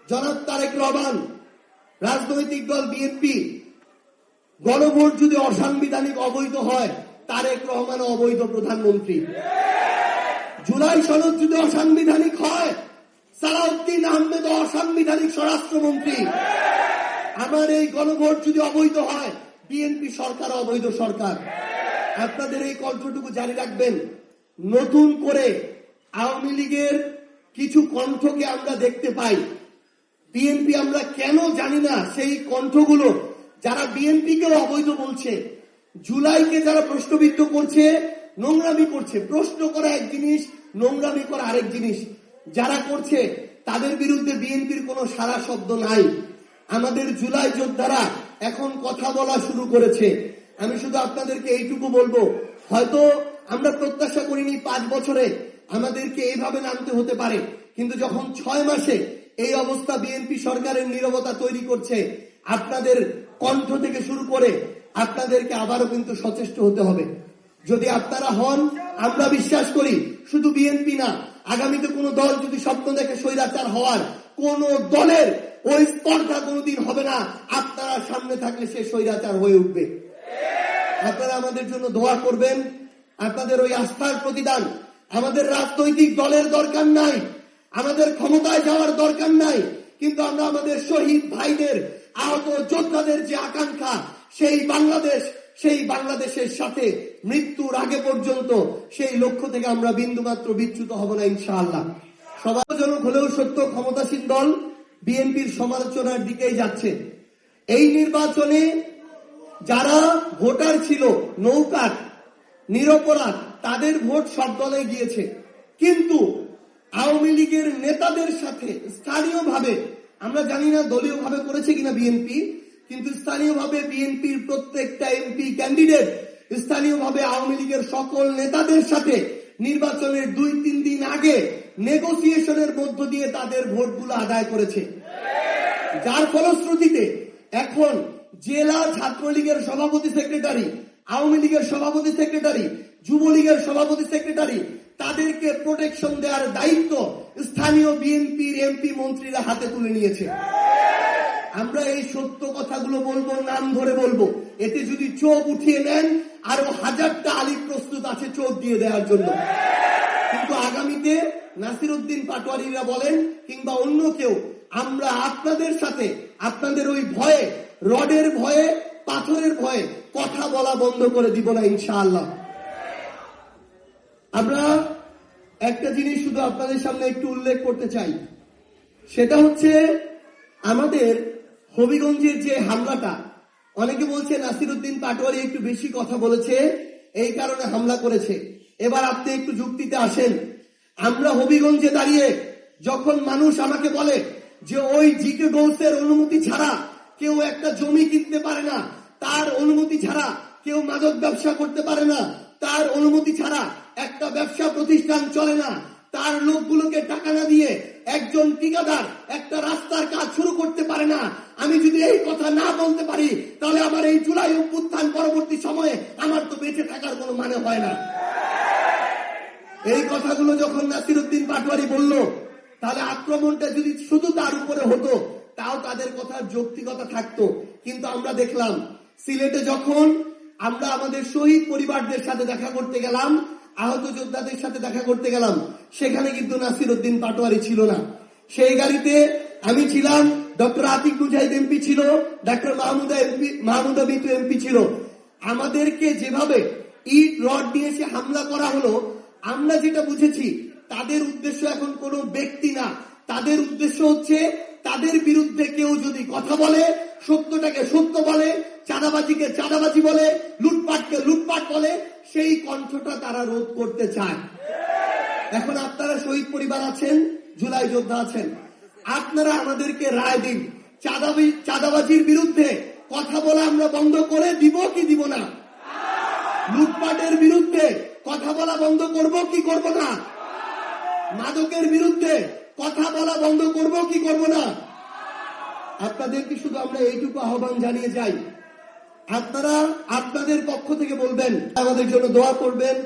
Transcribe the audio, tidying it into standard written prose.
জনাব তারেক রহমান, রাজনৈতিক দল বিএনপি, গণভোট যদি অসাংবিধানিক অবৈধ হয়, তারেক রহমান অবৈধ প্রধানমন্ত্রী। জুলাই সনদ যদি অসাংবিধানিক হয়, সালাউদ্দিন আহমেদ অসাংবিধানিক স্বরাষ্ট্রমন্ত্রী। আমার এই গণভোট যদি অবৈধ হয়, বিএনপি সরকার অবৈধ সরকার। আপনাদের এই কণ্ঠটুকু জারি রাখবেন। নতুন করে আওয়ামী লীগের কিছু কণ্ঠকে আমরা দেখতে পাই। বিএনপি আমরা কেন জানি না, সেই কণ্ঠগুলো যারা বিএনপিকেও অবৈধ বলছে, জুলাইকে যারা প্রশ্নবিদ্ধ করছে, নোংরামি করছে। প্রশ্ন করা এক জিনিস, নোংরামি করা আরেক জিনিস। যারা করছে তাদের বিরুদ্ধে বিএনপির কোনো সারা শব্দ নাই। আমাদের জুলাই যোদ্ধারা এখন কথা বলা শুরু করেছে। আমি শুধু আপনাদেরকে এইটুকু বলবো, হয়তো আমরা প্রত্যাশা করিনি 5 বছরে আমাদেরকে এইভাবে নামতে হতে পারে, কিন্তু যখন 6 মাসে এই অবস্থা বিএনপি সরকারের নীরবতা তৈরি করছে, আপনাদের কণ্ঠ থেকে শুরু করে আপনাদেরকে আবারও কিন্তু সচেষ্ট হতে হবে। যদি আপনারা হন, আমরা বিশ্বাস করি শুধু বিএনপি না, আগামীতে কোন দল যদি স্বপ্ন দেখে স্বৈরাচার হওয়ার, কোন দলের ওই স্পর্ধা কোনদিন হবে না। আপনারা সামনে থাকলে সে স্বৈরাচার হয়ে উঠবে। আপনারা আমাদের জন্য দোয়া করবেন। আপনাদের ওই আস্থার প্রতিদান। আমাদের রাজনৈতিক দলের দরকার নাই, আমাদের ক্ষমতায় যাওয়ার দরকার নাই, কিন্তু আমরা আমাদের শহীদ ভাইদের, আহত যোদ্ধাদের যে আকাঙ্ক্ষা, সেই বাংলাদেশের সাথে মৃত্যুর আগে পর্যন্ত সেই লক্ষ্য থেকে আমরা বিন্দুমাত্র বিচ্যুত হব না ইনশাআল্লাহ। সমালোচনাজনক হলেও সত্য, ক্ষমতাসীন দল বিএনপির সমালোচনার দিকেই যাচ্ছে। এই নির্বাচনে যারা ভোটার ছিল নৌকার, নিরপরাধ, তাদের ভোট সব দলে গিয়েছে। কিন্তু আওয়ামী লীগের নেতাদের সাথে স্থানীয়ভাবে, আমরা জানি না দলীয়ভাবে করেছে কিনা বিএনপি, কিন্তু স্থানীয়ভাবে বিএনপির প্রত্যেকটা এমপি ক্যান্ডিডেট স্থানীয়ভাবে আওয়ামী লীগের সকল নেতাদের সাথে নির্বাচনের 2-3 দিন আগে নেগোসিয়েশনের মধ্য দিয়ে তাদের ভোটগুলো আদায় করেছে। যার ফলশ্রুতিতে এখন জেলা ছাত্রলীগের সভাপতি সেক্রেটারি, আওয়ামী লীগের সভাপতি সেক্রেটারি, যুবলীগের সভাপতি সেক্রেটারি, তাদেরকে প্রোটেকশন দেওয়ার দায়িত্ব স্থানীয় বিএনপির এমপি মন্ত্রীরা হাতে তুলে নিয়েছে। আমরা এই সত্য কথাগুলো বলবো, নাম ধরে বলবো। এতে যদি চোখ উঠিয়ে নেন, আরো 1000টা আলিম প্রস্তুত আছে চোখ দিয়ে দেওয়ার জন্য। কিন্তু আগামীতে নাসিরউদ্দিন পাটোয়ারিরা বলেন কিংবা অন্য কেউ, আমরা আপনাদের সাথে আপনাদের ওই ভয়ে, রডের ভয়ে, পাথরের ভয়ে কথা বলা বন্ধ করে দিব না ইনশাআল্লাহ। আমরা একটা জিনিস শুধু আপনাদের সামনে একটু উল্লেখ করতে চাই, সেটা হচ্ছে আমাদের হবিগঞ্জের যে হামলাটা, অনেকে বলছে নাসিরউদ্দিন পাটোয়ারি একটু বেশি কথা বলেছে, এই কারণে হামলা করেছে। এবার আপনি একটু যুক্তিতে আসেন। আমরা হবিগঞ্জে দাঁড়িয়ে যখন মানুষ আমাকে বলে যে ওই জিকে গৌসের অনুমতি ছাড়া কেউ একটা জমি কিনতে পারে না, তার অনুমতি ছাড়া কেউ মাদক ব্যবসা করতে পারে না, তার অনুমতি ছাড়া একটা ব্যবসা প্রতিষ্ঠান চলে না, তার লোকগুলোকে টাকা না দিয়ে একজন ঠিকাদার একটা রাস্তার কাজ শুরু করতে পারে না, আমি যদি এই কথা না বলতে পারি, তাহলে আমার এই জুলাই অভ্যুত্থান পরবর্তী সময়ে আমার তো বেঁচে থাকার কোনো মানে হয় না। এই কথাগুলো যখন নাসিরউদ্দিন পাটোয়ারি বলল, তাহলে আক্রমণটা যদি শুধু তার উপরে হতো, তাও তাদের কথার যৌক্তিকতা থাকতো। কিন্তু আমরা দেখলাম সিলেটে যখন আমরা আমাদের শহীদ পরিবারদের সাথে দেখা করতে গেলাম, আহত যোদ্ধাদের সাথে দেখা করতে গেলাম, সেখানে কিন্তু নাসিরউদ্দিন পাটোয়ারি ছিল না। সেই গাড়িতে আমি ছিলাম, ডক্টর আতিক মুজাহিদ এমপি ছিল, ডক্টর মাহমুদা মিতু এমপি ছিল। আমাদেরকে যেভাবে ইট রড নিয়ে এসে হামলা করা হলো, আমরা যেটা বুঝেছি তাদের উদ্দেশ্য এখন কোনো ব্যক্তি না, তাদের উদ্দেশ্য হচ্ছে তাদের বিরুদ্ধে কেউ যদি কথা বলে, সত্যটাকে সত্য বলে, চাঁদাবাজিকে চাঁদাবাজি বলে, লুটপাটকে লুটপাট বলে, সেই কণ্ঠটা তারা রোধ করতে চায়। এখন আপনারা শহীদ পরিবার আছেন, জুলাই যোদ্ধা আছেন, আপনারা আমাদেরকে রায় দিন। চাঁদাবাজির বিরুদ্ধে কথা বলা আমরা বন্ধ করে দিব কি দিব না? লুটপাটের বিরুদ্ধে কথা বলা বন্ধ করব কি করব না? মাদকের বিরুদ্ধে কথা বলা বন্ধ করব কি করব না? আপনাদেরকে শুধু আমরা এইটুকু আহ্বান জানিয়ে যাই, আপনারা আপনাদের পক্ষ থেকে বলবেন, আমাদের জন্য দোয়া করবেন।